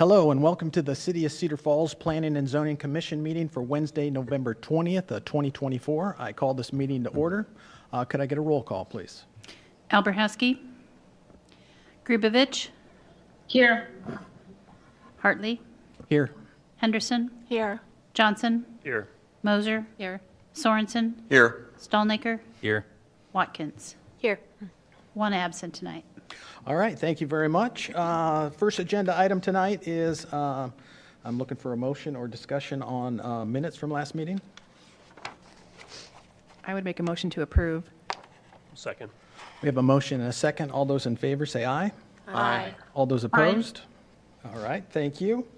Hello and welcome to the City of Cedar Falls Planning and Zoning Commission meeting for Wednesday, November 20th, 2024. I call this meeting to order. Could I get a roll call, please? Alberhaski. Grubovich. Here. Hartley. Here. Henderson. Here. Johnson. Here. Moser. Here. Sorensen. Here. Stallnaker. Here. Watkins. Here. One absent tonight. All right, thank you very much. First agenda item tonight is I'm looking for a motion or discussion on minutes from last meeting. I would make a motion to approve. Second. We have a motion and a second. All those in favor say aye. Aye. All those opposed? All right, thank you.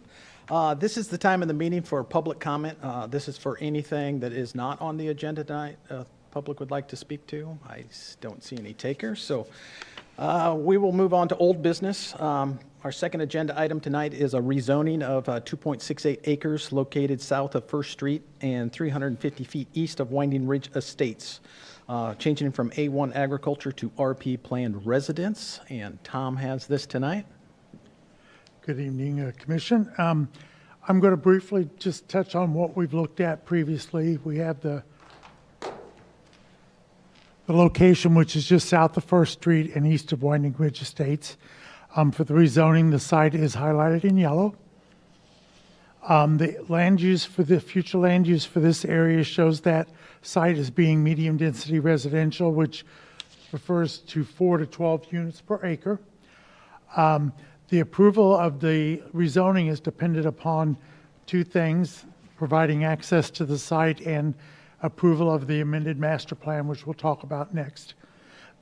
This is the time of the meeting for public comment. This is for anything that is not on the agenda tonight public would like to speak to. I don't see any takers, so we will move on to old business. Our second agenda item tonight is a rezoning of 2.68 acres located south of First Street and 350 feet east of Winding Ridge Estates, changing from A1 agriculture to RP planned residence. And Tom has this tonight. Good evening, Commission. I'm going to briefly just touch on what we've looked at previously. We have the location, which is just south of First Street and east of Winding Ridge Estates. For the rezoning, the site is highlighted in yellow. The land use for the future land use for this area shows that site as being medium density residential, which refers to 4 to 12 units per acre. The approval of the rezoning is dependent upon two things: providing access to the site and approval of the amended master plan, which we'll talk about next.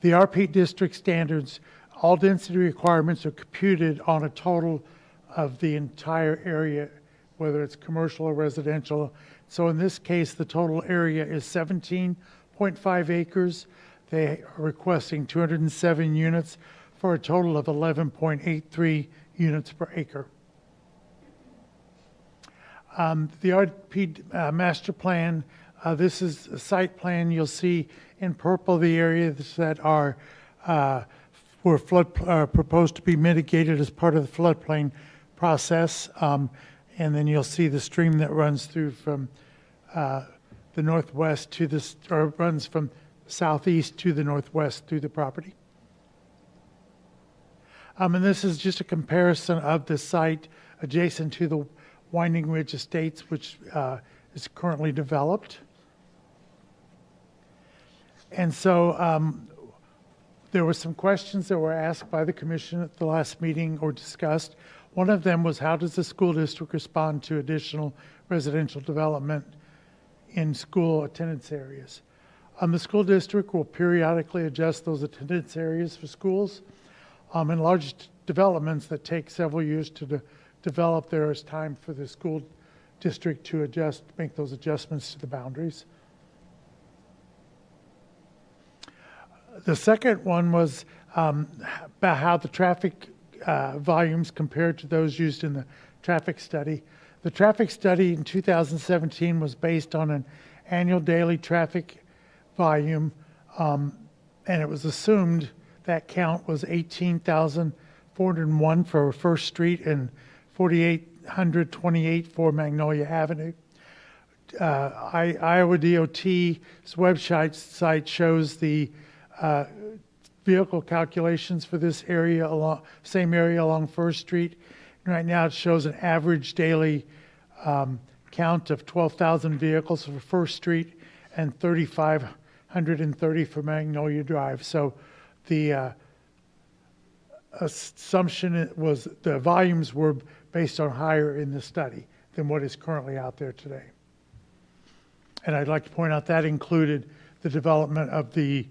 The RP district standards, all density requirements are computed on a total of the entire area, whether it's commercial or residential. So in this case, the total area is 17.5 acres. They are requesting 207 units for a total of 11.83 units per acre. The RP master plan, this is a site plan. You'll see in purple the areas that are were proposed to be mitigated as part of the floodplain process, and then you'll see the stream that runs through from the northwest to this, or runs from southeast to the northwest through the property. And this is just a comparison of the site adjacent to the Winding Ridge Estates, which is currently developed. And so there were some questions that were asked by the commission at the last meeting or discussed. One of them was, how does the school district respond to additional residential development in school attendance areas? The school district will periodically adjust those attendance areas for schools. In large developments that take several years to develop, there is time for the school district to make those adjustments to the boundaries. The second one was about how the traffic volumes compared to those used in the traffic study. The traffic study in 2017 was based on an annual daily traffic volume, and it was assumed that count was 18,401 for First Street and 4,828 for Magnolia Avenue. Iowa DOT's website site shows the vehicle calculations for this area, same area along First Street. And right now it shows an average daily count of 12,000 vehicles for First Street and 3,530 for Magnolia Drive. So the assumption was the volumes were based on higher in the study than what is currently out there today. And I'd like to point out that included the development of the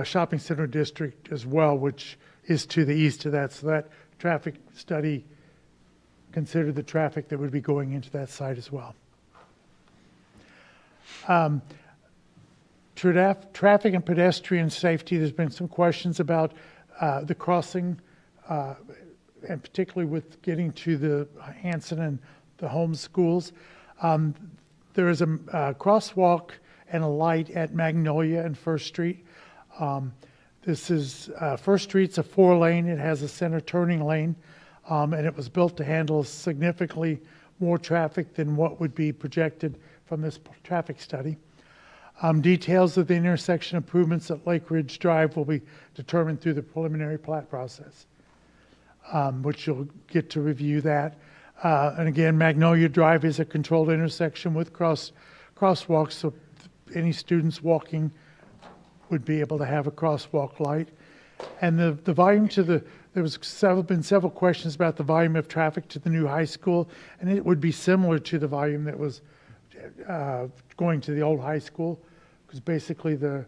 shopping center district as well, which is to the east of that. So that traffic study considered the traffic that would be going into that site as well. Traffic and pedestrian safety, there's been some questions about the crossing, and particularly with getting to the Hanson and the home schools. There is a crosswalk and a light at Magnolia and First Street. This is First Street's a 4-lane. It has a center turning lane. and it was built to handle significantly more traffic than what would be projected from this traffic study. Details of the intersection improvements at Lake Ridge Drive will be determined through the preliminary plat process, which you'll get to review that. And again, Magnolia Drive is a controlled intersection with crosswalks, so any students walking would be able to have a crosswalk light. And the volume there was been several questions about the volume of traffic to the new high school, and it would be similar to the volume that was going to the old high school, because basically there's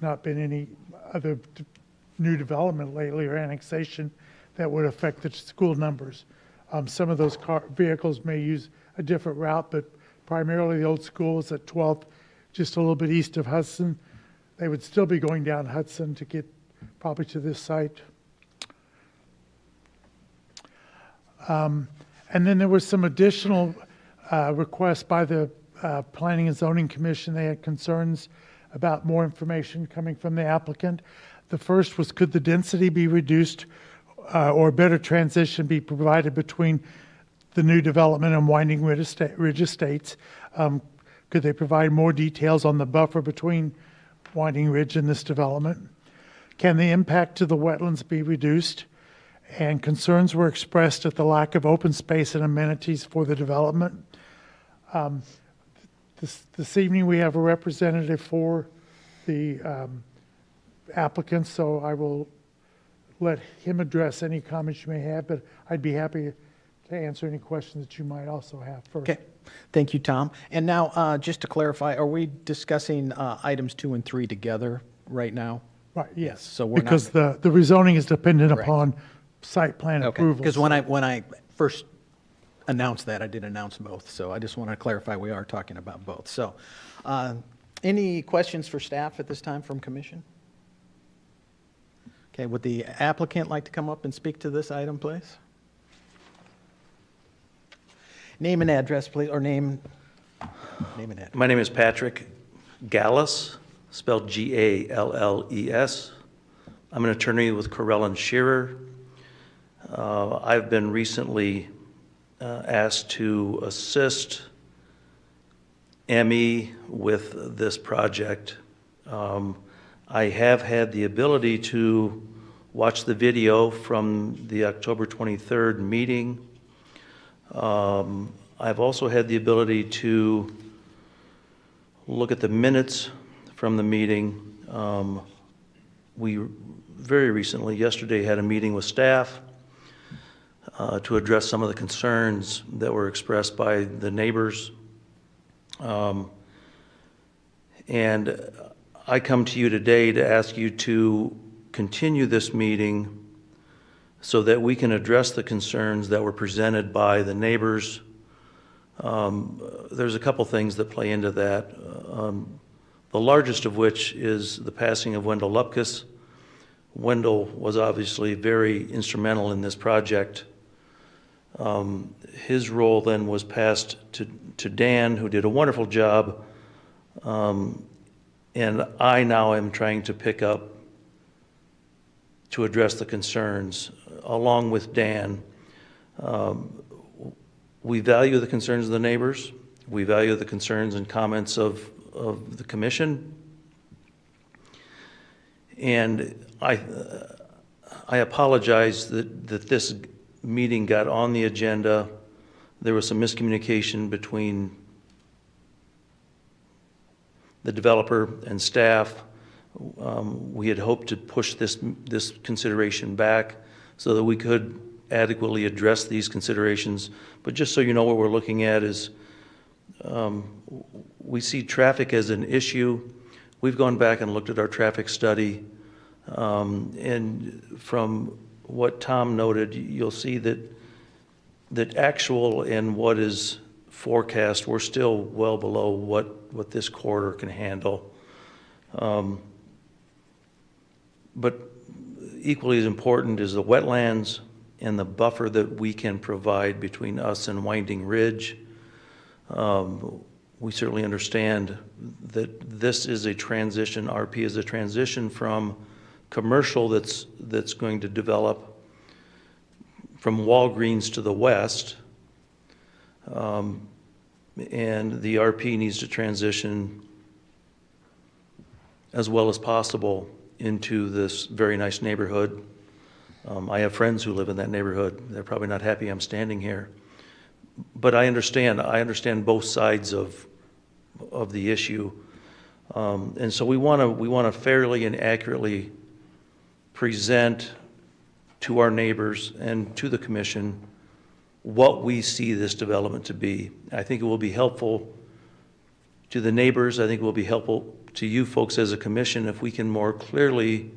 not been any other new development lately or annexation that would affect the school numbers. Some of those vehicles may use a different route, but primarily the old school is at 12th, just a little bit east of Hudson. They would still be going down Hudson to get probably to this site. And then there was some additional requests by the Planning and Zoning Commission. They had concerns about more information coming from the applicant. The first was, could the density be reduced or better transition be provided between the new development and Winding Ridge Estates? Could they provide more details on the buffer between Winding Ridge and this development? Can the impact to the wetlands be reduced? And concerns were expressed at the lack of open space and amenities for the development. This evening we have a representative for the applicants, so I will let him address any comments you may have, but I'd be happy to answer any questions that you might also have first. Okay, thank you, Tom. And now, just to clarify, are we discussing items 2 and 3 together right now? Right, yes. So we're not- because the rezoning is dependent Correct. upon site plan Okay, approval. because when I first announced that, I did announce both, so I just want to clarify we are talking about both. So, any questions for staff at this time from commission? Okay, would the applicant like to come up and speak to this item, please? Name and address, please, or name and address. My name is Patrick Galles, spelled Galles. I'm an attorney with Correll and Shearer. I've been recently asked to assist ME with this project. I have had the ability to watch the video from the October 23rd meeting. I've also had the ability to look at the minutes from the meeting. We very recently, yesterday, had a meeting with staff to address some of the concerns that were expressed by the neighbors. And I come to you today to ask you to continue this meeting so that we can address the concerns that were presented by the neighbors. There's a couple things that play into that. The largest of which is the passing of Wendell Lupkus. Wendell was obviously very instrumental in this project. His role then was passed to Dan, who did a wonderful job. And I now am trying to pick up to address the concerns along with Dan. We value the concerns of the neighbors. We value the concerns and comments of the commission. And I apologize that this meeting got on the agenda. There was some miscommunication between the developer and staff. We had hoped to push this consideration back so that we could adequately address these considerations. But just so you know, what we're looking at is we see traffic as an issue. We've gone back and looked at our traffic study, and from what Tom noted, you'll see that actual and what is forecast, we're still well below what this corridor can handle. But equally as important is the wetlands and the buffer that we can provide between us and Winding Ridge. We certainly understand that this is a transition, RP is a transition from commercial that's going to develop from Walgreens to the west. And the RP needs to transition as well as possible into this very nice neighborhood. I have friends who live in that neighborhood. They're probably not happy I'm standing here. But I understand both sides of the issue. And so we want to fairly and accurately present to our neighbors and to the commission what we see this development to be. I think it will be helpful to the neighbors. I think it will be helpful to you folks as a commission if we can more clearly,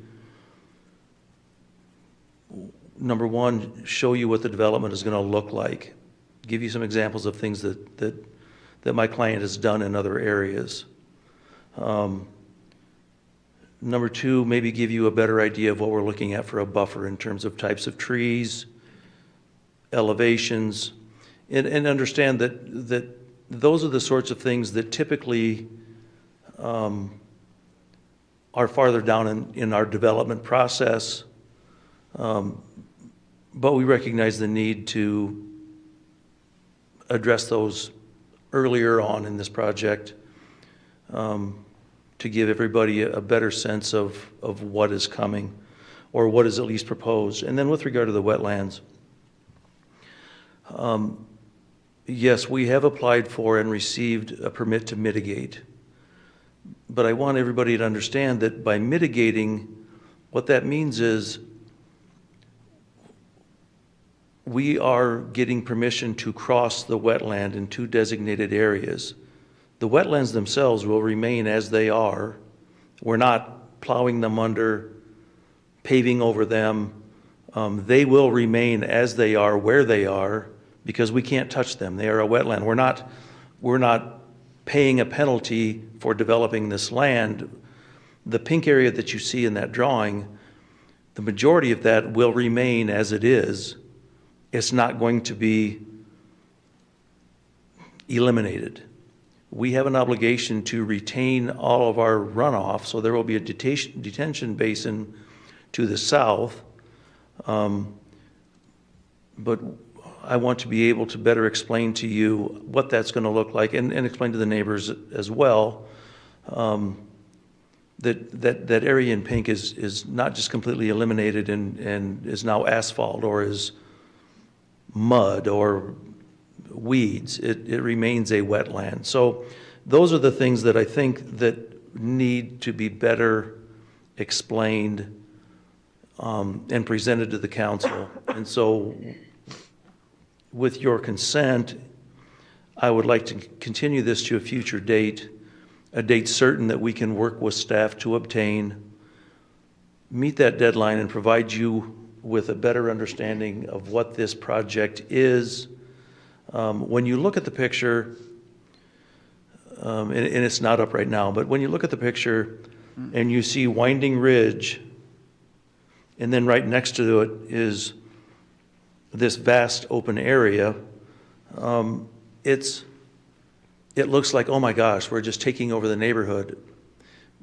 number one, show you what the development is going to look like. Give you some examples of things that my client has done in other areas. Number two, maybe give you a better idea of what we're looking at for a buffer in terms of types of trees, elevations, and understand that those are the sorts of things that typically are farther down in our development process. But we recognize the need to address those earlier on in this project, to give everybody a better sense of what is coming, or what is at least proposed. And then with regard to the wetlands, yes, we have applied for and received a permit to mitigate. But I want everybody to understand that by mitigating, what that means is we are getting permission to cross the wetland in 2 designated areas. The wetlands themselves will remain as they are. We're not plowing them under, paving over them. They will remain as they are, where they are, because we can't touch them. They are a wetland. We're not paying a penalty for developing this land. The pink area that you see in that drawing, the majority of that will remain as it is. It's not going to be eliminated. We have an obligation to retain all of our runoff, so there will be a detention basin to the south. But I want to be able to better explain to you what that's going to look like, and explain to the neighbors as well, that area in pink is not just completely eliminated and is now asphalt or is mud or weeds. It remains a wetland. So those are the things that I think that need to be better explained and presented to the council. And so with your consent, I would like to continue this to a future date, a date certain that we can work with staff to obtain, meet that deadline, and provide you with a better understanding of what this project is. When you look at the picture, and it's not up right now, but when you look at the picture and you see Winding Ridge, and then right next to it is this vast open area, it looks like, oh my gosh, we're just taking over the neighborhood.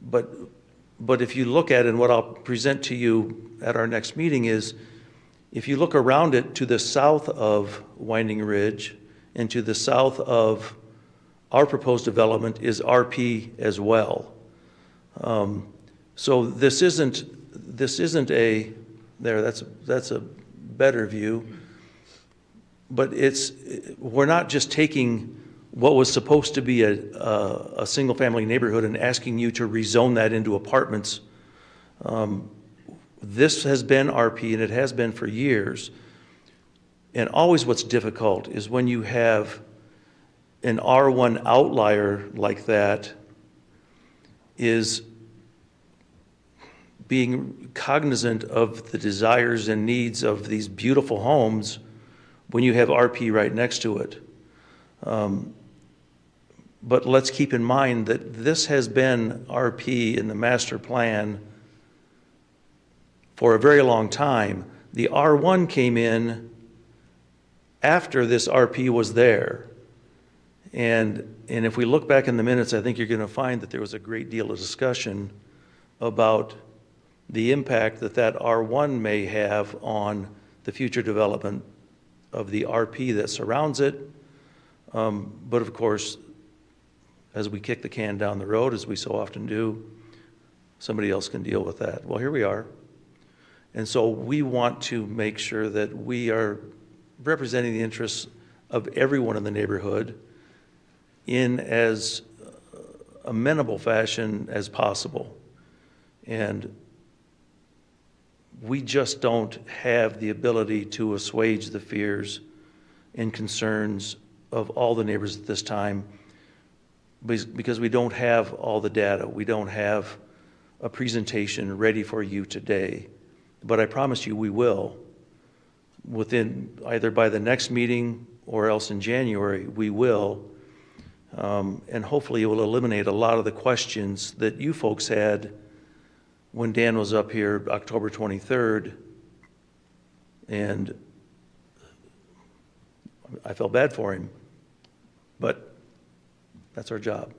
But if you look at it, and what I'll present to you at our next meeting is, if you look around it to the south of Winding Ridge and to the south of our proposed development is RP as well. So this isn't a, that's a better view, but we're not just taking what was supposed to be a single family neighborhood and asking you to rezone that into apartments. This has been RP, and it has been for years. And always what's difficult is when you have an R1 outlier like that, is being cognizant of the desires and needs of these beautiful homes when you have RP right next to it. But let's keep in mind that this has been RP in the master plan for a very long time. The R1 came in after this RP was there. And if we look back in the minutes, I think you're going to find that there was a great deal of discussion about the impact that R1 may have on the future development of the RP that surrounds it. But of course, as we kick the can down the road, as we so often do, somebody else can deal with that. Well, here we are. And so we want to make sure that we are representing the interests of everyone in the neighborhood in as amenable fashion as possible. And we just don't have the ability to assuage the fears and concerns of all the neighbors at this time because we don't have all the data. We don't have a presentation ready for you today. But I promise you we will. Within either by the next meeting or else in January, we will. And hopefully it will eliminate a lot of the questions that you folks had when Dan was up here October 23rd. And I felt bad for him, but that's our job.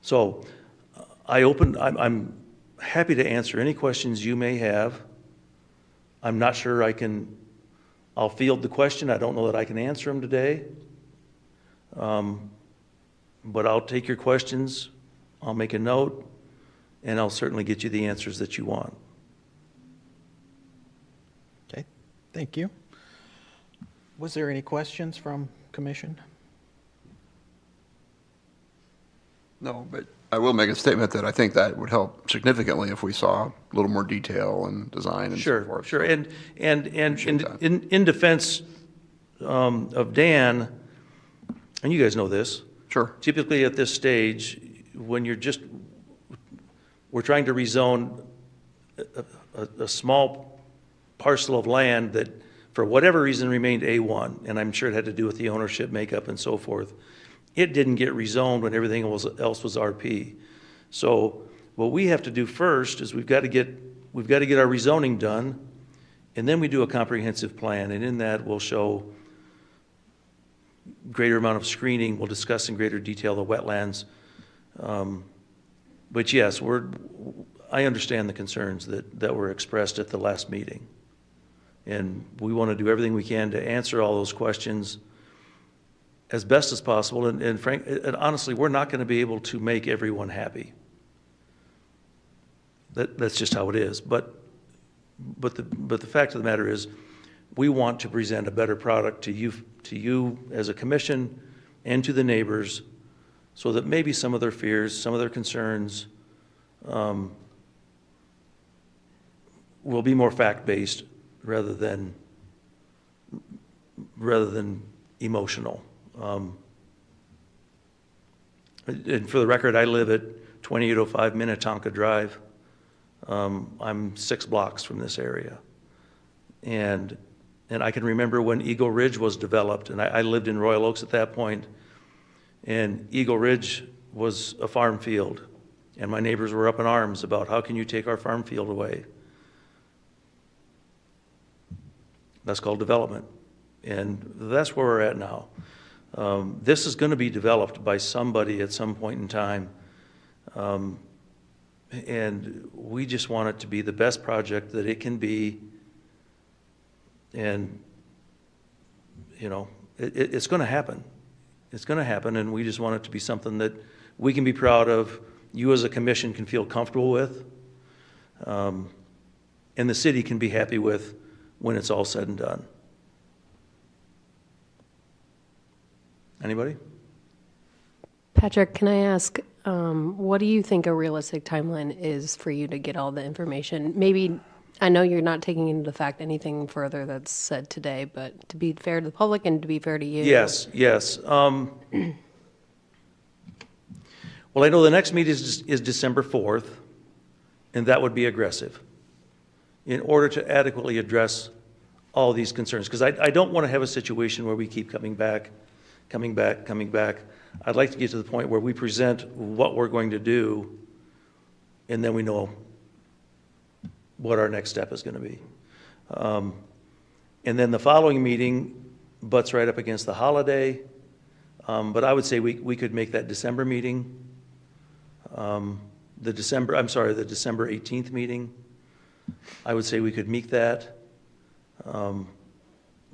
So I'm happy to answer any questions you may have. I'm not sure I'll field the question. I don't know that I can answer them today. But I'll take your questions, I'll make a note, and I'll certainly get you the answers that you want. Okay, thank you. Was there any questions from commission? No, but I will make a statement that I think that would help significantly if we saw a little more detail and design and so forth. Sure. And Appreciate that. in defense of Dan, and you guys know this, Sure. typically at this stage, when we're trying to rezone a small parcel of land that for whatever reason remained A1, and I'm sure it had to do with the ownership makeup and so forth. It didn't get rezoned when everything else was RP. So what we have to do first is we've got to get our rezoning done, and then we do a comprehensive plan, and in that we'll show greater amount of screening. We'll discuss in greater detail the wetlands. But yes, I understand the concerns that were expressed at the last meeting. And we want to do everything we can to answer all those questions as best as possible. And honestly, we're not going to be able to make everyone happy. That's just how it is. But the fact of the matter is, we want to present a better product to you as a commission and to the neighbors, so that maybe some of their fears, some of their concerns will be more fact-based rather than emotional. And for the record, I live at 2805 Minnetonka Drive. I'm 6 blocks from this area. And I can remember when Eagle Ridge was developed, and I lived in Royal Oaks at that point, and Eagle Ridge was a farm field, and my neighbors were up in arms about how can you take our farm field away? That's called development, and that's where we're at now. This is going to be developed by somebody at some point in time, and we just want it to be the best project that it can be. And, you know, it's going to happen. It's going to happen, and we just want it to be something that we can be proud of, you as a commission can feel comfortable with, and the city can be happy with when it's all said and done. Anybody? Patrick, can I ask, what do you think a realistic timeline is for you to get all the information? Maybe, I know you're not taking into fact anything further that's said today, but to be fair to the public and to be fair to you. Yes. Well, I know the next meeting is December 4th, and that would be aggressive in order to adequately address all these concerns. Because I don't want to have a situation where we keep coming back. I'd like to get to the point where we present what we're going to do, and then we know what our next step is going to be. And then the following meeting butts right up against the holiday, but I would say we could make that December meeting, the December 18th meeting. I would say we could meet that.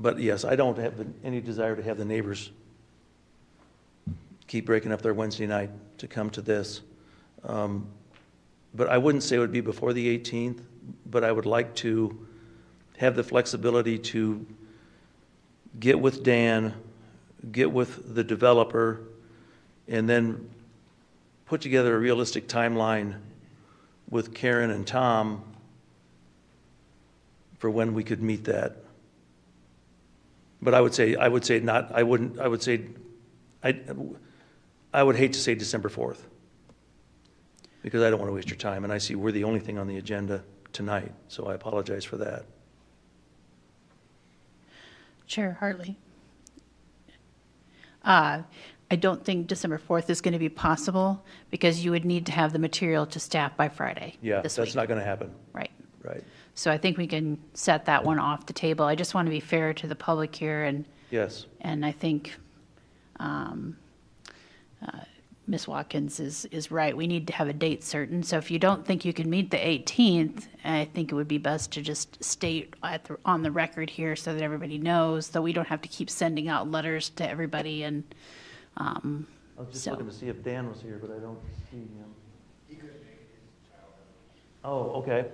But yes, I don't have any desire to have the neighbors keep breaking up their Wednesday night to come to this. But I wouldn't say it would be before the 18th, but I would like to have the flexibility to get with Dan, get with the developer, and then put together a realistic timeline with Karen and Tom for when we could meet that. But I would say not, I would hate to say December 4th, because I don't want to waste your time, and I see we're the only thing on the agenda tonight, so I apologize for that. Chair Hartley. I don't think December 4th is going to be possible because you would need to have the material to staff by Friday Yeah, this that's week. not going to happen. Right. Right. So I think we can set that one off the table. I just want to be fair to the public here, and Yes. I think Ms. Watkins is right. We need to have a date certain. So if you don't think you can meet the 18th, I think it would be best to just state on the record here so that everybody knows, so we don't have to keep sending out letters to everybody. And I was just So- looking to see if Dan was here, but I don't see him. Oh, okay.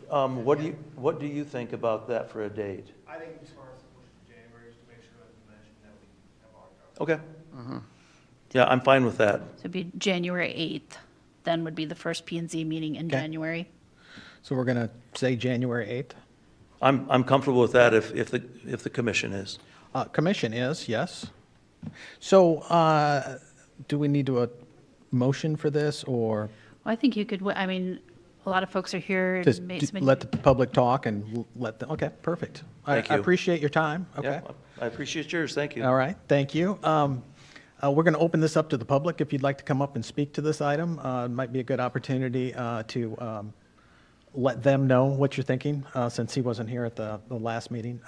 What do you think about that for a date? I think it's smart to push to January just to make sure, as you mentioned, that we have our. Okay. Yeah, I'm fine with that. so it'd be January 8th, then would be the first P and Z meeting in Okay. January. So we're going to say January 8th? I'm comfortable with that if the commission is. Commission is, yes. So do we need a motion for this, or Well, I think you could, I mean, a lot of folks are here. just and let the public talk and let them, okay, perfect. Thank I you. appreciate your time, okay? Yeah, I appreciate yours, thank you. All right, thank you. We're going to open this up to the public. If you'd like to come up and speak to this item, it might be a good opportunity to let them know what you're thinking, since he wasn't here at the last meeting.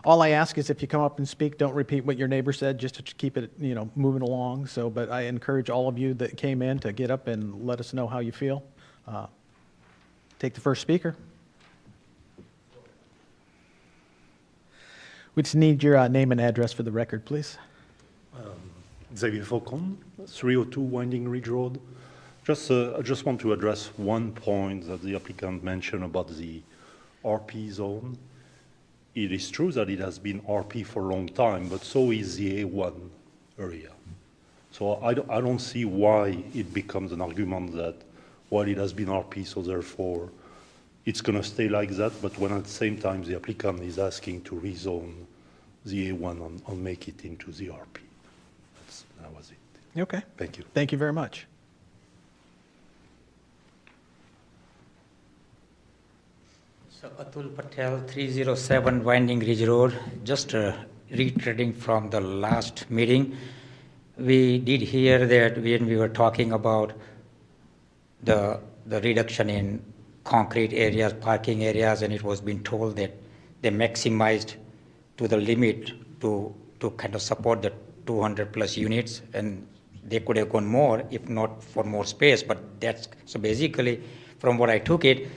All I ask is if you come up and speak, don't repeat what your neighbor said, just to keep it, moving along. So, but I encourage all of you that came in to get up and let us know how you feel. Take the first speaker. We just need your name and address for the record, please. Xavier Faucon, 302 Winding Ridge Road. I just want to address one point that the applicant mentioned about the RP zone. It is true that it has been RP for a long time, but so is the A1 area. So I don't see why it becomes an argument that, well, it has been RP, so therefore it's going to stay like that, but when at the same time the applicant is asking to rezone the A1 and make it into the RP. That was it. Okay. Thank you. Thank you very much. So Atul Patel, 307 Winding Ridge Road. Just reiterating from the last meeting, we did hear that when we were talking about the reduction in concrete areas, parking areas, and it was being told that they maximized to the limit to kind of support the 200 plus units, and they could have gone more if not for more space. But that's so basically, from what I took it,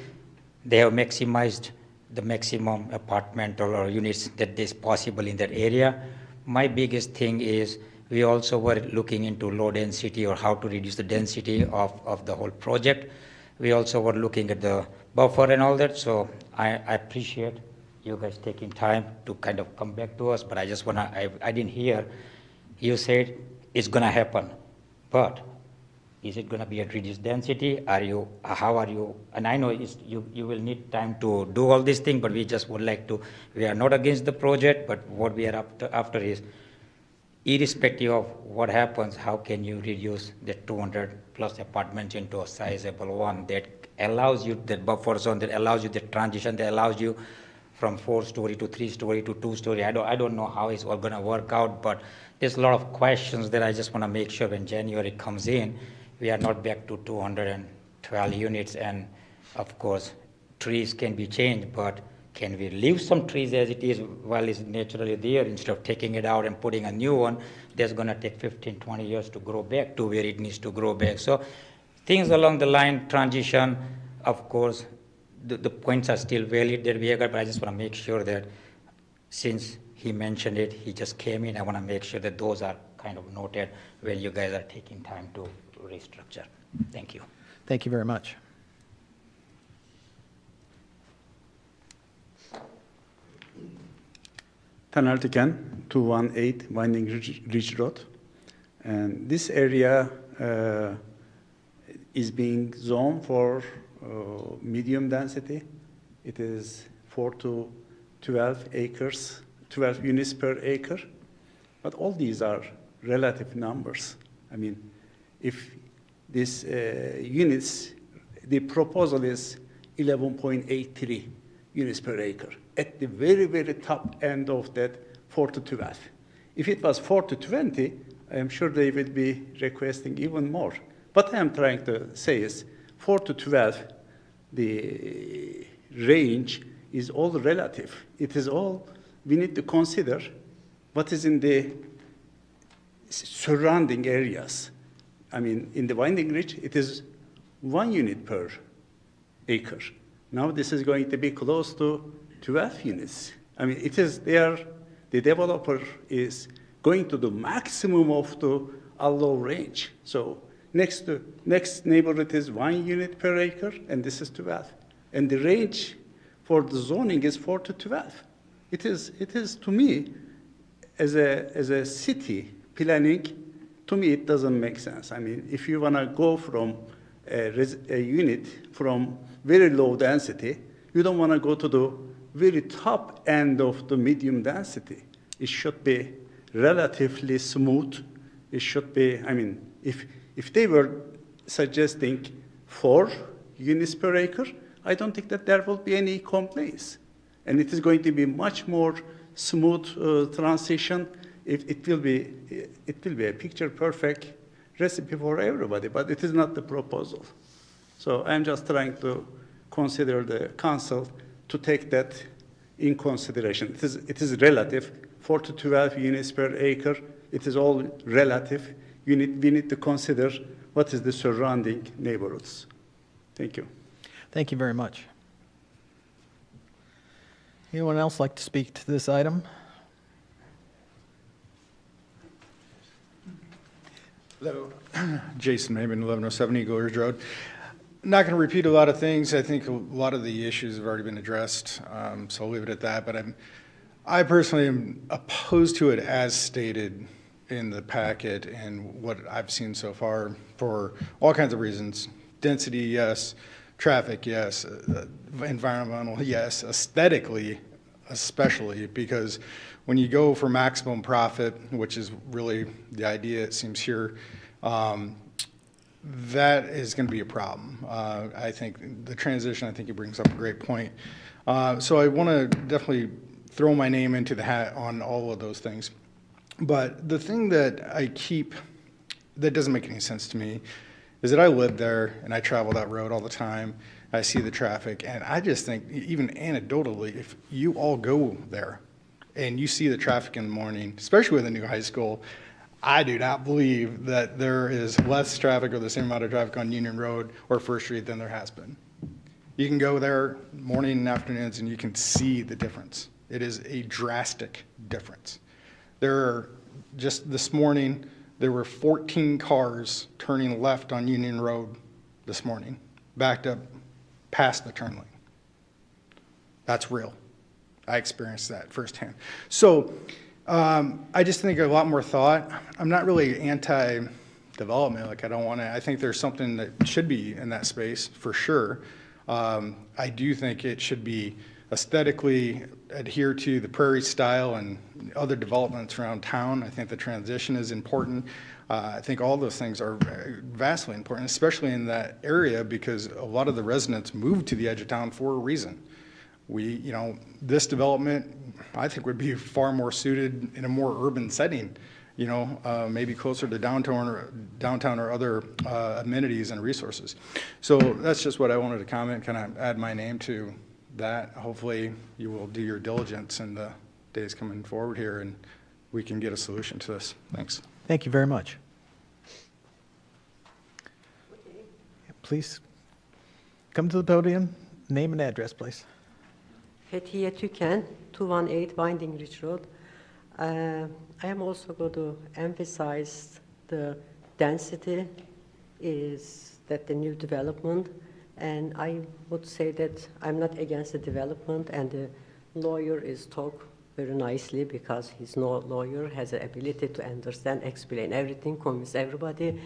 they have maximized the maximum apartment or units that is possible in that area. My biggest thing is we also were looking into low density or how to reduce the density of the whole project. We also were looking at the buffer and all that. So I appreciate you guys taking time to kind of come back to us, but I just I didn't hear, you said it's gonna happen, but is it going to be at reduced density? How are you? And I know you will need time to do all these things, but we just would like to, we are not against the project, but what we are after is, irrespective of what happens, how can you reduce the 200 plus apartments into a sizable one that allows you that buffer zone, that allows you the transition, that allows you from 4-story to 3-story to 2-story. I don't know how it's all going to work out, but there's a lot of questions that I just want to make sure when January comes in, we are not back to 212 units, and of course, trees can be changed, but can we leave some trees as it is while it's naturally there instead of taking it out and putting a new one? That's going to take 15, 20 years to grow back to where it needs to grow back. So things along the line, transition, of course, the points are still valid that we have got, but I just want to make sure that since he mentioned it, he just came in, I want to make sure that those are kind of noted when you guys are taking time to restructure. Thank you. Thank you very much. Taner Tiken, 218 Winding Ridge Road. And this area is being zoned for medium density. It is 4 to 12 acres, 12 units per acre. But all these are relative numbers. I mean, if these units, the proposal is 11.83 units per acre at the very, very top end of that 4 to 12. If it was 4 to 20, I am sure they will be requesting even more. What I am trying to say is 4 to 12, the range is all relative. It is all, we need to consider what is in the surrounding areas. I mean, in the Winding Ridge, it is 1 unit per acre. Now this is going to be close to 12 units. I mean, it is there, the developer is going to the maximum of the allow range. So next neighborhood is 1 unit per acre, and this is 12. And the range for the zoning is 4 to 12. It is to me, as a city planning, to me it doesn't make sense. I mean, if you want to go from a unit from very low density, you don't want to go to the very top end of the medium density. It should be relatively smooth. It should be, I mean, if they were suggesting 4 units per acre, I don't think that there will be any complaints. And it is going to be much more smooth transition. It will be a picture-perfect recipe for everybody, but it is not the proposal. So I'm just trying to consider the council to take that in consideration. It is relative, 4 to 12 units per acre. It is all relative. We need to consider what is the surrounding neighborhoods. Thank you. Thank you very much. Anyone else like to speak to this item? Hello, Jason Raymond, 1107 Eagle Ridge Road. Not going to repeat a lot of things. I think a lot of the issues have already been addressed, so I'll leave it at that. But I personally am opposed to it as stated in the packet and what I've seen so far for all kinds of reasons. Density, yes. Traffic, yes. Environmental, yes. Aesthetically, especially, because when you go for maximum profit, which is really the idea, it seems here, that is going to be a problem. I think the transition, I think he brings up a great point. So I want to definitely throw my name into the hat on all of those things. But the thing that that doesn't make any sense to me is that I live there and I travel that road all the time. I see the traffic, and I just think, even anecdotally, if you all go there and you see the traffic in the morning, especially with the new high school, I do not believe that there is less traffic or the same amount of traffic on Union Road or First Street than there has been. You can go there morning and afternoons and you can see the difference. It is a drastic difference. Just this morning, there were 14 cars turning left on Union Road this morning, backed up past the turn lane. That's real. I experienced that firsthand. So I just think a lot more thought. I'm not really anti-development. Like, I think there's something that should be in that space for sure. I do think it should be aesthetically adhere to the prairie style and other developments around town. I think the transition is important. I think all those things are vastly important, especially in that area, because a lot of the residents moved to the edge of town for a reason. This development, I think, would be far more suited in a more urban setting, maybe closer to downtown or other amenities and resources. So that's just what I wanted to comment, kind of add my name to that. Hopefully you will do your diligence in the days coming forward here and we can get a solution to this. Thanks. Thank you very much. Please come to the podium, Name and address, please. Fethiye Tüken, 218 Winding Ridge Road. I am also going to emphasize the density is that the new development, and I would say that I'm not against the development, and the lawyer is talk very nicely because he's no lawyer, has the ability to understand, explain everything, convince everybody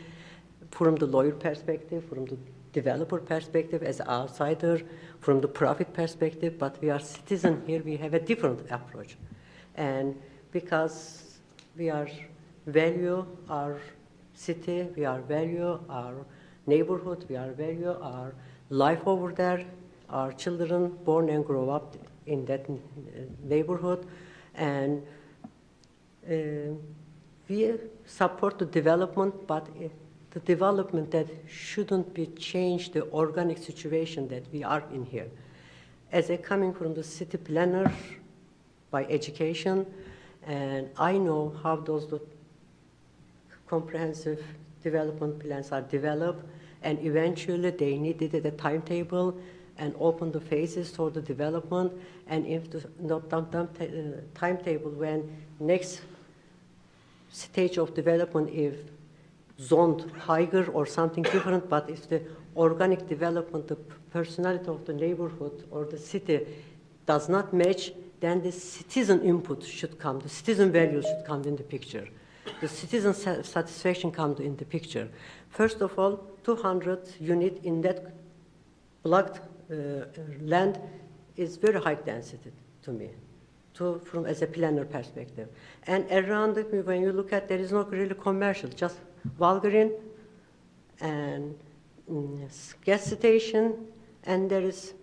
from the lawyer perspective, from the developer perspective, as an outsider, from the profit perspective, but we are citizens here, we have a different approach. And because we are value our city, we are value our neighborhood, we are value our life over there, our children born and grow up in that neighborhood, and we support the development, but the development that shouldn't be changed the organic situation that we are in here. As a coming from the city planner by education, and I know how those comprehensive development plans are developed, and eventually they needed a timetable and open the phases for the development, and if the timetable when next stage of development if zoned higher or something different, but if the organic development, the personality of the neighborhood or the city does not match, then the citizen input should come, the citizen values should come in the picture. The citizen satisfaction comes in the picture. First of all, 200 unit in that blocked land is very high density to me, from as a planner perspective. And around it, when you look at, there is not really commercial, just Walgreens and gas station, and there is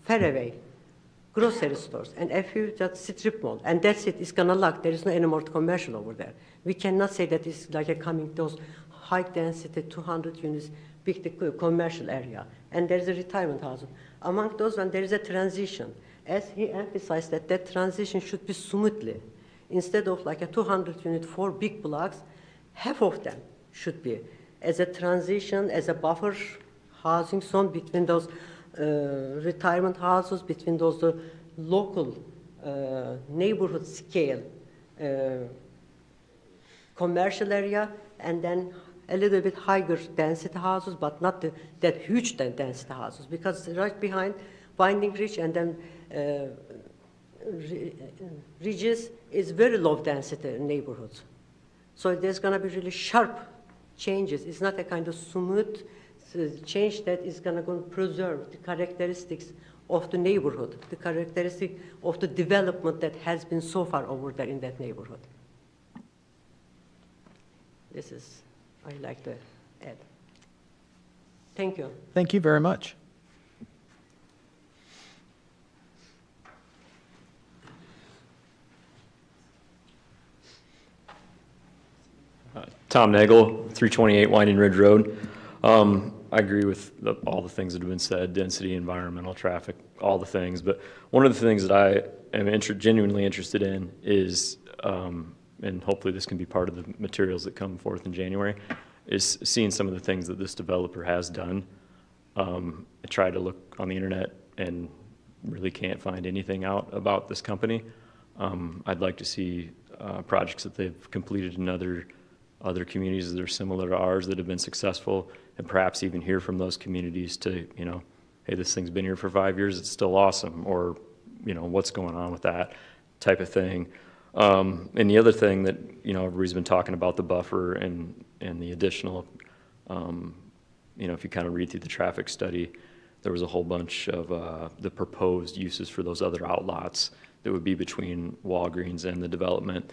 faraway grocery stores, and a few just strip mall, and that's it. It's gonna lock. There is no any more commercial over there. We cannot say that it's like a coming those high density 200 units, big commercial area, and there is a retirement house. Among those, and there is a transition. As he emphasized that that transition should be smoothly. Instead of like a 200 unit, 4 big blocks, half of them should be as a transition, as a buffer housing zone between those retirement houses, between those local neighborhood scale commercial area, and then a little bit higher density houses, but not that huge density houses, because right behind Winding Ridge and then ridges is very low density neighborhoods. So there's going to be really sharp changes. It's not a kind of smooth change that is going to preserve the characteristics of the neighborhood, the characteristic of the development that has been so far over there in that neighborhood. This is, I like to add. Thank you. Thank you very much. Tom Nagel, 328 Winding Ridge Road. I agree with all the things that have been said, density, environmental, traffic, all the things. But one of the things that I am genuinely interested in is, and hopefully this can be part of the materials that come forth in January, is seeing some of the things that this developer has done. I tried to look on the internet and really can't find anything out about this company. I'd like to see projects that they've completed in other communities that are similar to ours that have been successful, and perhaps even hear from those communities to, you know, hey, this thing's been here for 5 years, it's still awesome, or, you know, what's going on with that type of thing. And the other thing that, you know, everybody's been talking about, the buffer and the additional, you know, if you kind of read through the traffic study, there was a whole bunch of the proposed uses for those other outlots that would be between Walgreens and the development.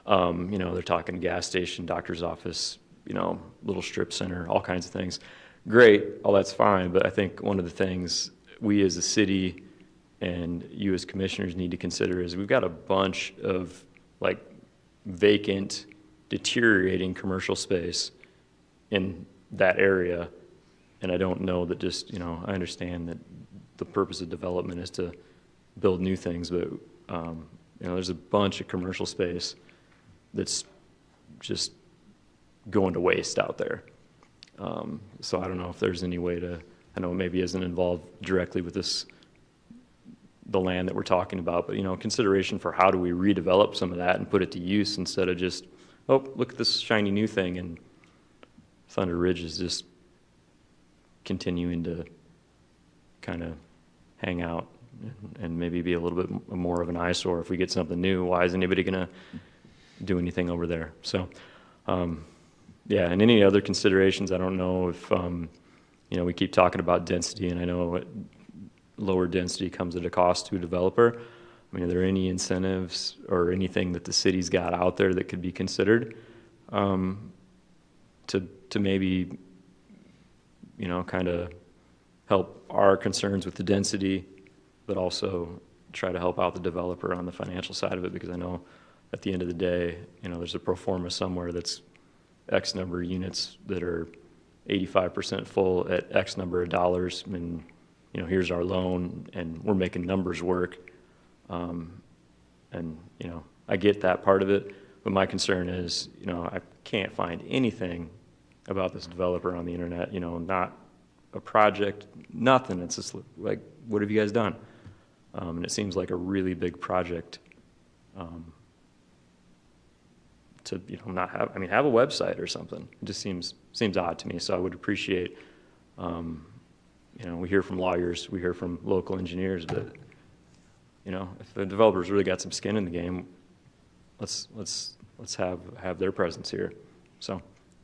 You know, they're talking gas station, doctor's office, you know, little strip center, all kinds of things. Great, all that's fine, but I think one of the things we as a city and you as commissioners need to consider is we've got a bunch of like vacant, deteriorating commercial space in that area, and I don't know that just, you know, I understand that the purpose of development is to build new things, but, you know, there's a bunch of commercial space that's just going to waste out there. So I don't know if there's any way to I know it maybe isn't involved directly with the land that we're talking about, but, consideration for how do we redevelop some of that and put it to use instead of just, oh, look at this shiny new thing, and Thunder Ridge is just continuing to kind of hang out and maybe be a little bit more of an eyesore. If we get something new, why is anybody going to do anything over there? So, yeah, and any other considerations, I don't know if, we keep talking about density, and I know lower density comes at a cost to a developer. I mean, are there any incentives or anything that the city's got out there that could be considered to maybe, kind of help our concerns with the density, but also try to help out the developer on the financial side of it? Because I know at the end of the day, there's a pro forma somewhere that's X number of units that are 85% full at X number of dollars, and here's our loan, and we're making numbers work. And I get that part of it, but my concern is, I can't find anything about this developer on the internet, not a project, nothing. It's just like, what have you guys done? And it seems like a really big project to not have. I mean, have a website or something. It just seems odd to me. So I would appreciate. We hear from lawyers, we hear from local engineers, but if the developers really got some skin in the game, let's have their presence here. So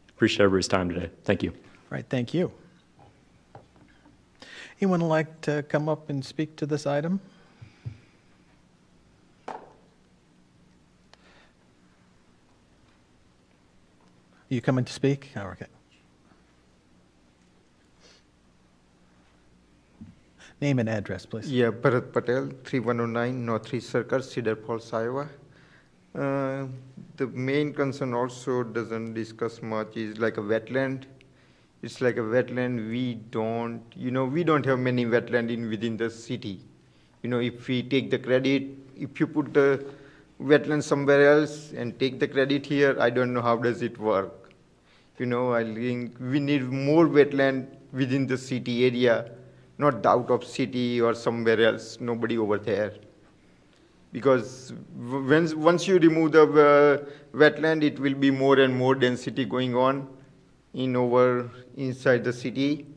appreciate everybody's time today. Thank you. Right, thank you. Anyone like to come up and speak to this item? You coming to speak? Oh, okay. Name and address, please. Yeah, Bharat Patel, 3109 Northeast Circle, Cedar Falls, Iowa. The main concern also doesn't discuss much is like a wetland. It's like a wetland. We don't have many wetland within the city. If we take the credit, if you put the wetland somewhere else and take the credit here, I don't know how does it work. I think we need more wetland within the city area, not out of city or somewhere else, nobody over there. Because once you remove the wetland, it will be more and more density going on inside the city.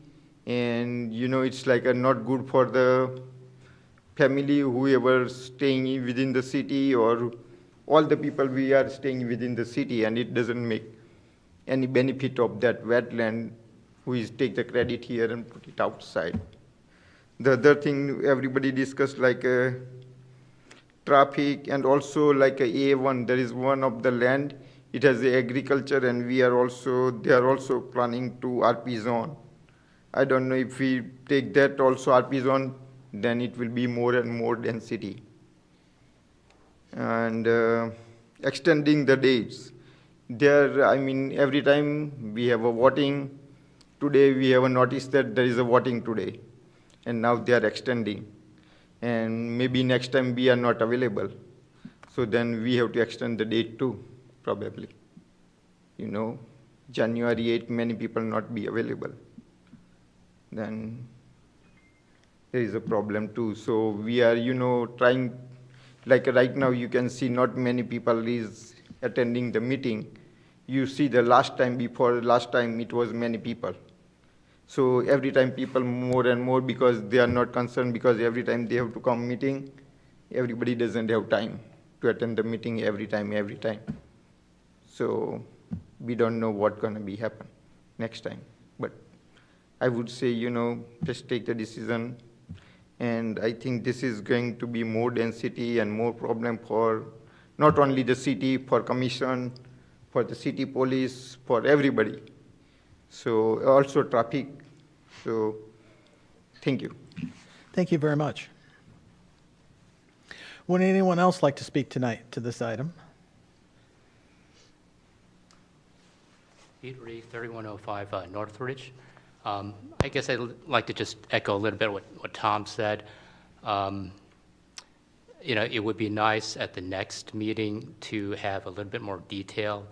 And, it's like not good for the family, whoever staying within the city, or all the people we are staying within the city, and it doesn't make any benefit of that wetland, who is take the credit here and put it outside. The other thing everybody discussed, like traffic, and also like a A1, there is one of the land, it has the agriculture, and they are also planning to RP zone. I don't know if we take that also RP zone, then it will be more and more density. And extending the dates. Every time we have a voting, today we have a notice that there is a voting today, and now they are extending. And maybe next time we are not available. So then we have to extend the date too, probably. January 8, many people not be available. Then there is a problem too. So we are, trying, like right now you can see not many people is attending the meeting. You see before last time it was many people. So every time people more and more, because they are not concerned, because every time they have to come meeting, everybody doesn't have time to attend the meeting every time. So we don't know what's going to be happen next time. But I would say, just take the decision. And I think this is going to be more density and more problem for not only the city, for commission, for the city police, for everybody. So also traffic. So thank you. Thank you very much. Would anyone else like to speak tonight to this item? Pete Reed, 3105 Northridge. I guess I'd like to just echo a little bit what Tom said. It would be nice at the next meeting to have a little bit more detail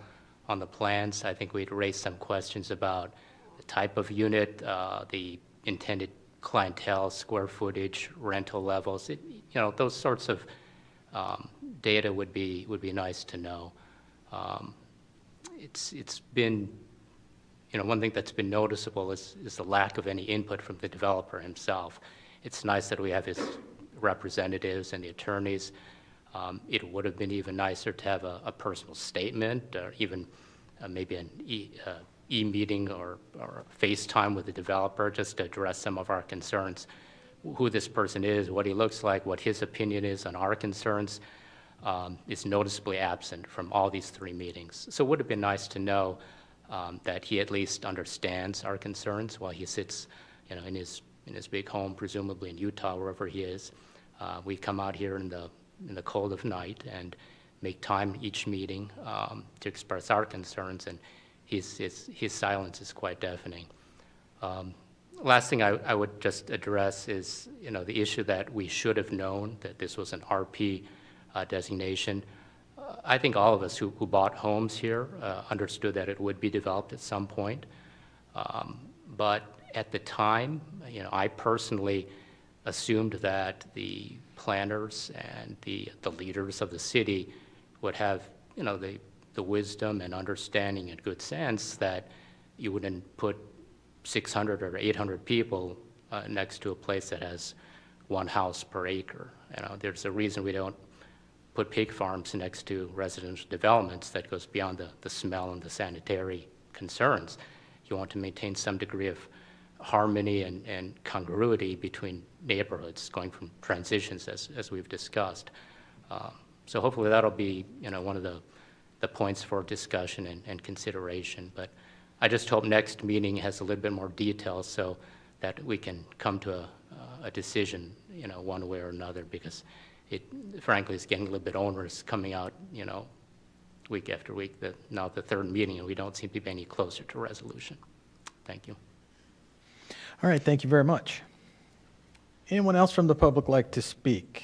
on the plans. I think we'd raise some questions about the type of unit, the intended clientele, square footage, rental levels. Those sorts of data would be nice to know. It's been, one thing that's been noticeable is the lack of any input from the developer himself. It's nice that we have his representatives and the attorneys. It would have been even nicer to have a personal statement or even maybe an e-meeting or FaceTime with the developer just to address some of our concerns. Who this person is, what he looks like, what his opinion is on our concerns is noticeably absent from all these 3 meetings. So it would have been nice to know that he at least understands our concerns while he sits in his big home, presumably in Utah, wherever he is. We come out here in the cold of night and make time each meeting to express our concerns, and his silence is quite deafening. Last thing I would just address is the issue that we should have known that this was an RP designation. I think all of us who bought homes here understood that it would be developed at some point. But at the time, I personally assumed that the planners and the leaders of the city would have, the wisdom and understanding and good sense that you wouldn't put 600 or 800 people next to a place that has 1 house per acre. There's a reason we don't put pig farms next to residential developments that goes beyond the smell and the sanitary concerns. You want to maintain some degree of harmony and congruity between neighborhoods going from transitions as we've discussed. So hopefully that'll be one of the points for discussion and consideration. But I just hope next meeting has a little bit more detail so that we can come to a decision one way or another, because it frankly is getting a little bit onerous coming out week after week, now the 3rd meeting, and we don't seem to be any closer to resolution. Thank you. All right, thank you very much. Anyone else from the public like to speak?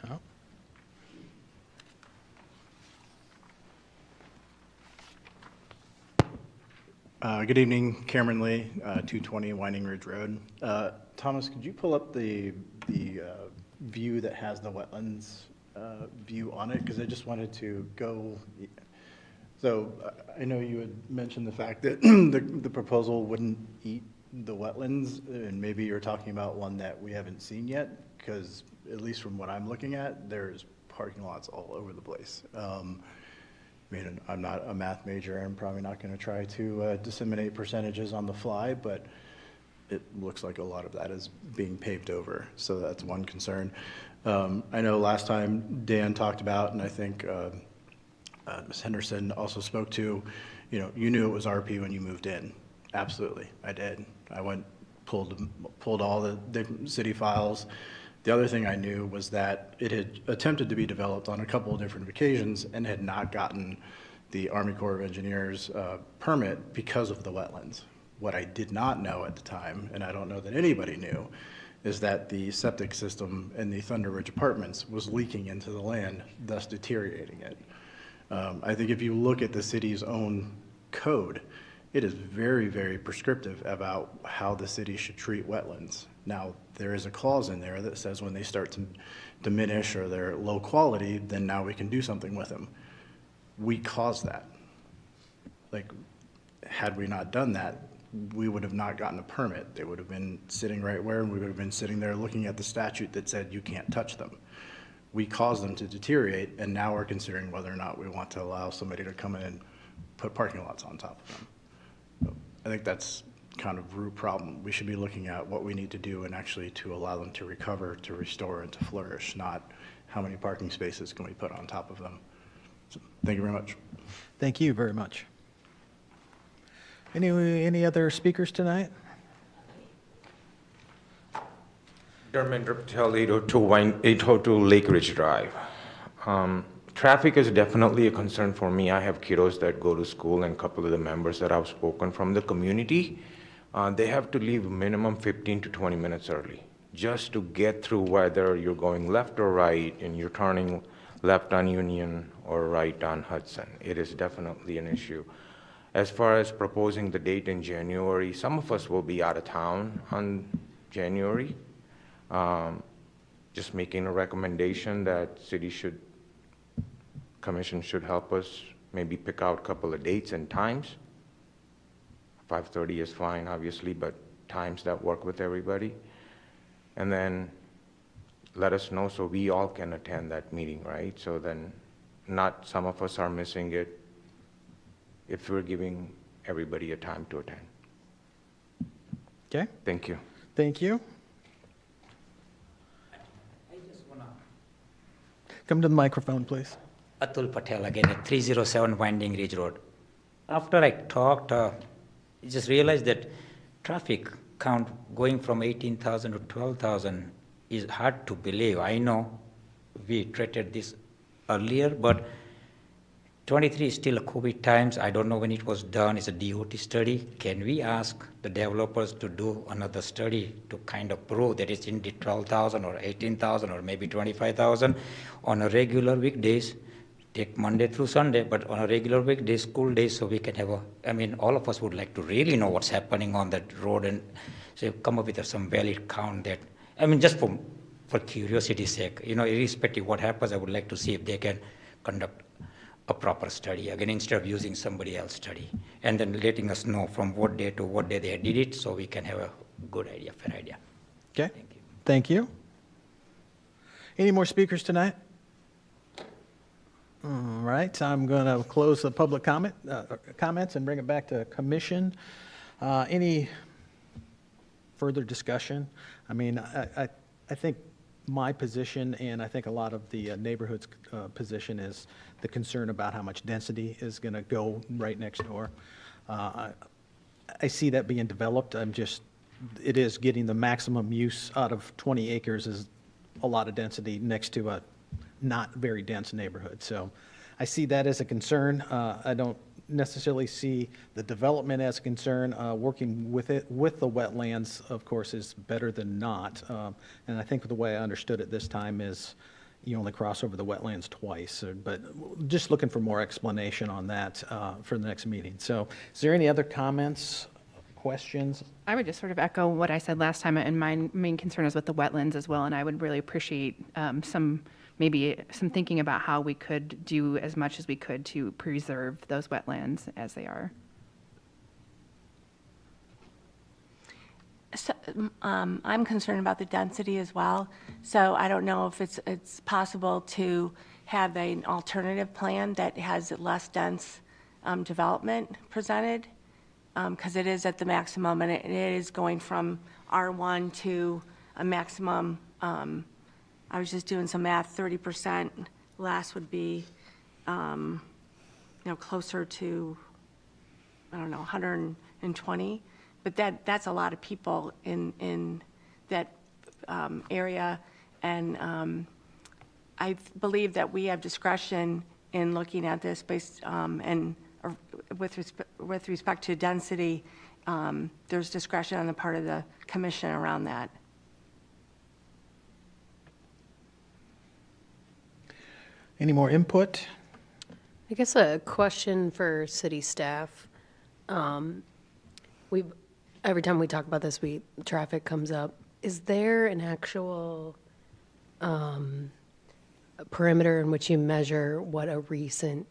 No? Good evening, Cameron Lee, 220 Winding Ridge Road. Thomas, could you pull up the view that has the wetlands view on it? Because I just wanted to go. So I know you had mentioned the fact that the proposal wouldn't eat the wetlands, and maybe you're talking about one that we haven't seen yet, because at least from what I'm looking at, there's parking lots all over the place. I mean, I'm not a math major. I'm probably not going to try to disseminate percentages on the fly, but it looks like a lot of that is being paved over. So that's one concern. I know last time Dan talked about, and I think Ms. Henderson also spoke to, you knew it was RP when you moved in. Absolutely, I did. I went, pulled all the city files. The other thing I knew was that it had attempted to be developed on a couple of different occasions and had not gotten the Army Corps of Engineers permit because of the wetlands. What I did not know at the time, and I don't know that anybody knew, is that the septic system in the Thunder Ridge Apartments was leaking into the land, thus deteriorating it. I think if you look at the city's own code, it is very, very prescriptive about how the city should treat wetlands. Now, there is a clause in there that says when they start to diminish or they're low quality, then now we can do something with them. We caused that. Like, had we not done that, we would have not gotten a permit. They would have been sitting right where, and we would have been sitting there looking at the statute that said you can't touch them. We caused them to deteriorate, and now we're considering whether or not we want to allow somebody to come in and put parking lots on top of them. So I think that's kind of root problem. We should be looking at what we need to do and actually to allow them to recover, to restore, and to flourish, not how many parking spaces can we put on top of them. So, thank you very much. Thank you very much. Any other speakers tonight? Dharmendra Patel, 802 Lake Ridge Drive. Traffic is definitely a concern for me. I have kiddos that go to school, and a couple of the members that I've spoken from the community, they have to leave minimum 15 to 20 minutes early just to get through, whether you're going left or right and you're turning left on Union or right on Hudson. It is definitely an issue. As far as proposing the date in January, some of us will be out of town on January. Just making a recommendation that commission should help us maybe pick out a couple of dates and times. 5:30 is fine, obviously, but times that work with everybody. And then let us know so we all can attend that meeting, right? So then not some of us are missing it if we're giving everybody a time to attend. Okay, Thank you. thank you. Come to the microphone, please. Atul Patel again at 307 Winding Ridge Road. After I talked, I just realized that traffic count going from 18,000 to 12,000 is hard to believe. I know we treated this earlier, but 23 is still a COVID times. I don't know when it was done. It's a DOT study. Can we ask the developers to do another study to kind of prove that it's in the 12,000 or 18,000 or maybe 25,000 on a regular weekdays? Take Monday through Sunday, but on a regular weekday, school days, so we can have all of us would like to really know what's happening on that road and so come up with some valid count that, just for curiosity's sake, irrespective of what happens, I would like to see if they can conduct a proper study, again, instead of using somebody else's study, and then letting us know from what day to what day they did it, so we can have a good idea, fair idea. Okay, thank you. Any more speakers tonight? All right, I'm going to close the public comments and bring it back to commission. Any further discussion? I think my position, and I think a lot of the neighborhood's position, is the concern about how much density is going to go right next door. I see that being developed. It is getting the maximum use out of 20 acres is a lot of density next to a not very dense neighborhood. So I see that as a concern. I don't necessarily see the development as a concern. Working with the wetlands, of course, is better than not. And I think the way I understood it this time is you only cross over the wetlands twice. But just looking for more explanation on that for the next meeting. So is there any other comments, questions? I would just sort of echo what I said last time, and my main concern is with the wetlands as well, and I would really appreciate maybe some thinking about how we could do as much as we could to preserve those wetlands as they are. So, I'm concerned about the density as well. So I don't know if it's possible to have an alternative plan that has less dense development presented, because it is at the maximum, and it is going from R1 to a maximum. I was just doing some math, 30% less would be, closer to, 120. But that's a lot of people in that area. And I believe that we have discretion in looking at this based, with respect to density, there's discretion on the part of the commission around that. Any more input? I guess a question for city staff. Every time we talk about this, traffic comes up. Is there an actual perimeter in which you measure what a recent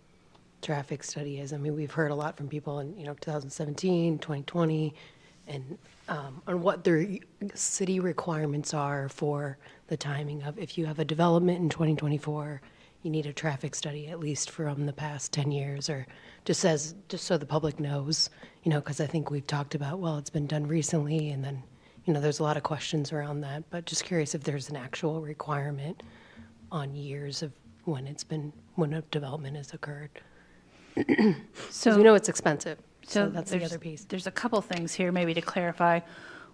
traffic study is? We've heard a lot from people in 2017, 2020, and on what their city requirements are for the timing of if you have a development in 2024. You need a traffic study at least from the past 10 years, or just so the public knows, because I think we've talked about, well, it's been done recently, and then, there's a lot of questions around that, but just curious if there's an actual requirement on years of when a development has occurred. So it's expensive, so that's the other piece. There's a couple things here maybe to clarify.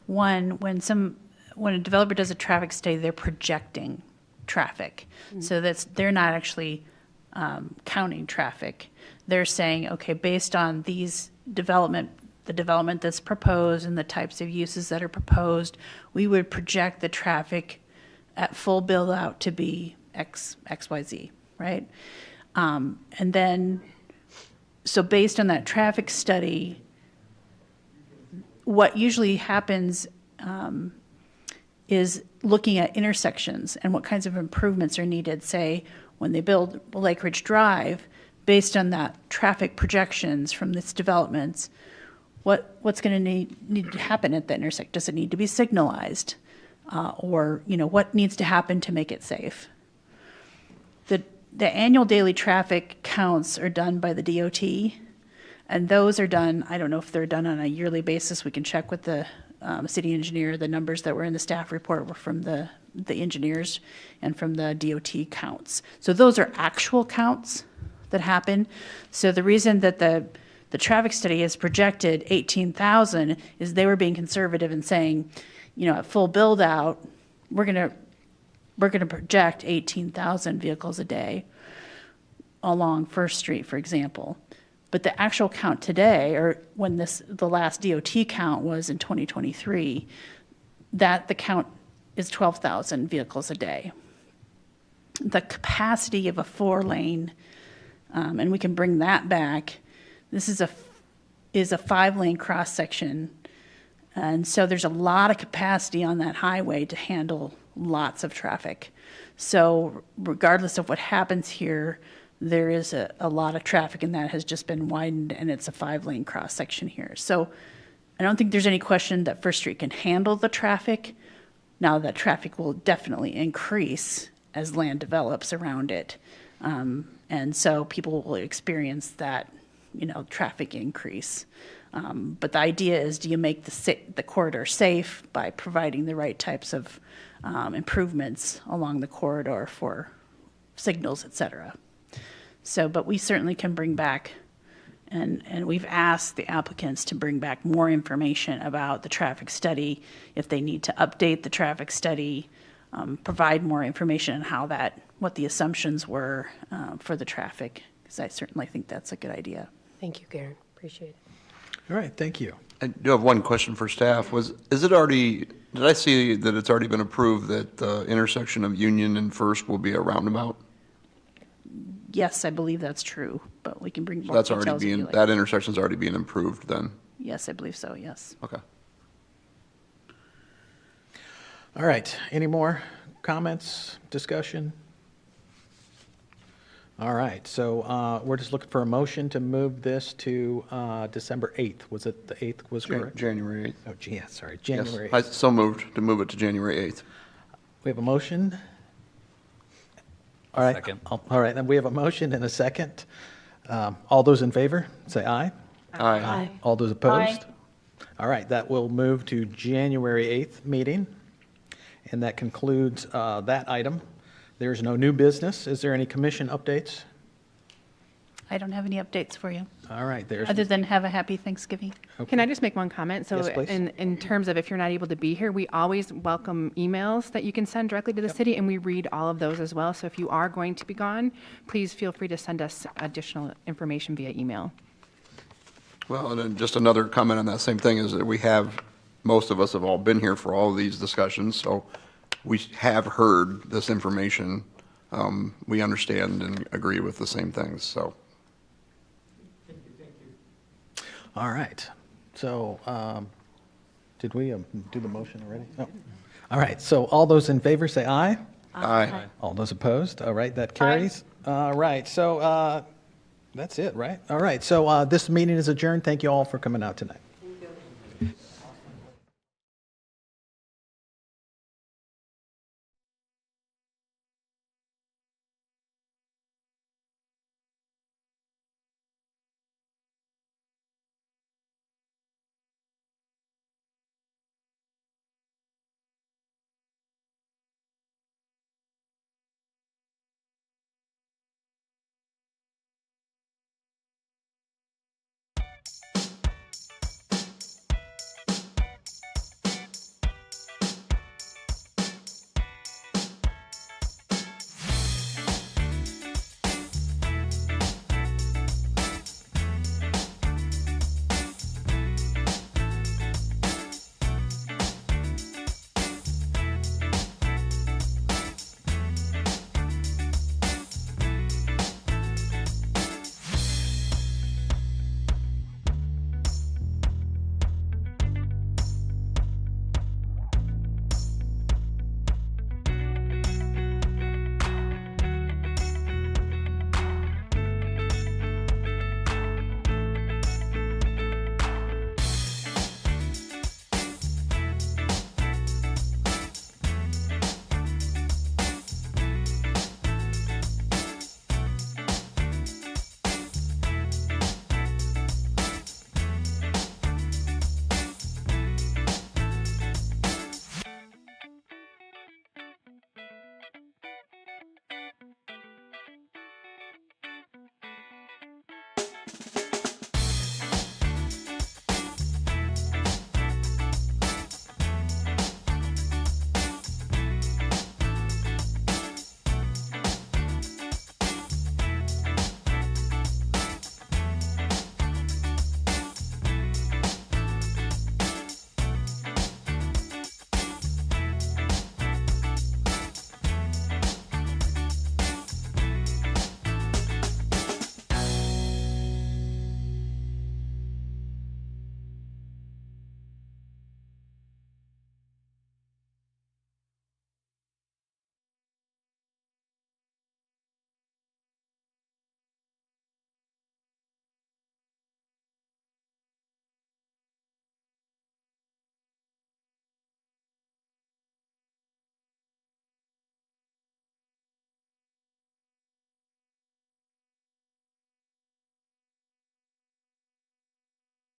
One, when a developer does a traffic study, they're projecting traffic. Mm-hmm. So they're not actually counting traffic. They're saying, okay, based on the development that's proposed and the types of uses that are proposed, we would project the traffic at full build out to be XYZ, right? And then So based on that traffic study, what usually happens is looking at intersections and what kinds of improvements are needed. Say, when they build Lake Ridge Drive, based on that traffic projections from this developments, what's going to need to happen at the intersection? Does it need to be signalized? Or, what needs to happen to make it safe? The annual daily traffic counts are done by the DOT, and those are done, I don't know if they're done on a yearly basis. We can check with the city engineer. The numbers that were in the staff report were from the engineers and from the DOT counts. So those are actual counts that happen. So the reason that the traffic study has projected 18,000 is they were being conservative and saying, at full build out, we're going to project 18,000 vehicles a day along First Street, for example. But the actual count today, or when the last DOT count was in 2023, that the count is 12,000 vehicles a day. The capacity of a 4-lane, and we can bring that back. This is a 5-lane cross section, and so there's a lot of capacity on that highway to handle lots of traffic. So regardless of what happens here, there is a lot of traffic, and that has just been widened, and it's a 5-lane cross section here. So I don't think there's any question that First Street can handle the traffic. Now that traffic will definitely increase as land develops around it. And so people will experience that, traffic increase. But the idea is, do you make the corridor safe by providing the right types of improvements along the corridor for signals, et cetera? So, but we certainly can bring back, and we've asked the applicants to bring back more information about the traffic study, if they need to update the traffic study, provide more information on what the assumptions were for the traffic, because I certainly think that's a good idea. Thank you, Karen. Appreciate it. All right, thank you. I do have one question for staff. Did I see that it's already been approved that the intersection of Union and First will be a roundabout? Yes, I believe that's true, but we can bring more That's details already if you being, like. that intersection's already being improved then? Yes, I believe so, yes. Okay. All right, any more comments, discussion? All right, so we're just looking for a motion to move this to December 8th. Was it the 8th was correct? January 8th. Oh, yeah, sorry, January 8th. Yes, I so moved to move it to January 8th. We have a motion. All right. Second. All right, then we have a motion and a second. All those in favor, say aye. Aye. All those opposed? All right, that will move to January 8th meeting, and that concludes that item. There's no new business. Is there any commission updates? I don't have any updates for you, All right, other than have a happy Thanksgiving. Can I just make one comment? So Yes, please. in terms of if you're not able to be here, we always welcome emails that you can send directly to the city, and we read all of those as well. So if you are going to be gone, please feel free to send us additional information via email. Well, and then just another comment on that same thing is that most of us have all been here for all of these discussions, so we have heard this information. We understand and agree with the same things, so. All right, so did we do the motion already? No. All right, so all those in favor say aye. Aye. All those opposed? All right, that carries. All right, so that's it, right? All right, so this meeting is adjourned. Thank you all for coming out tonight.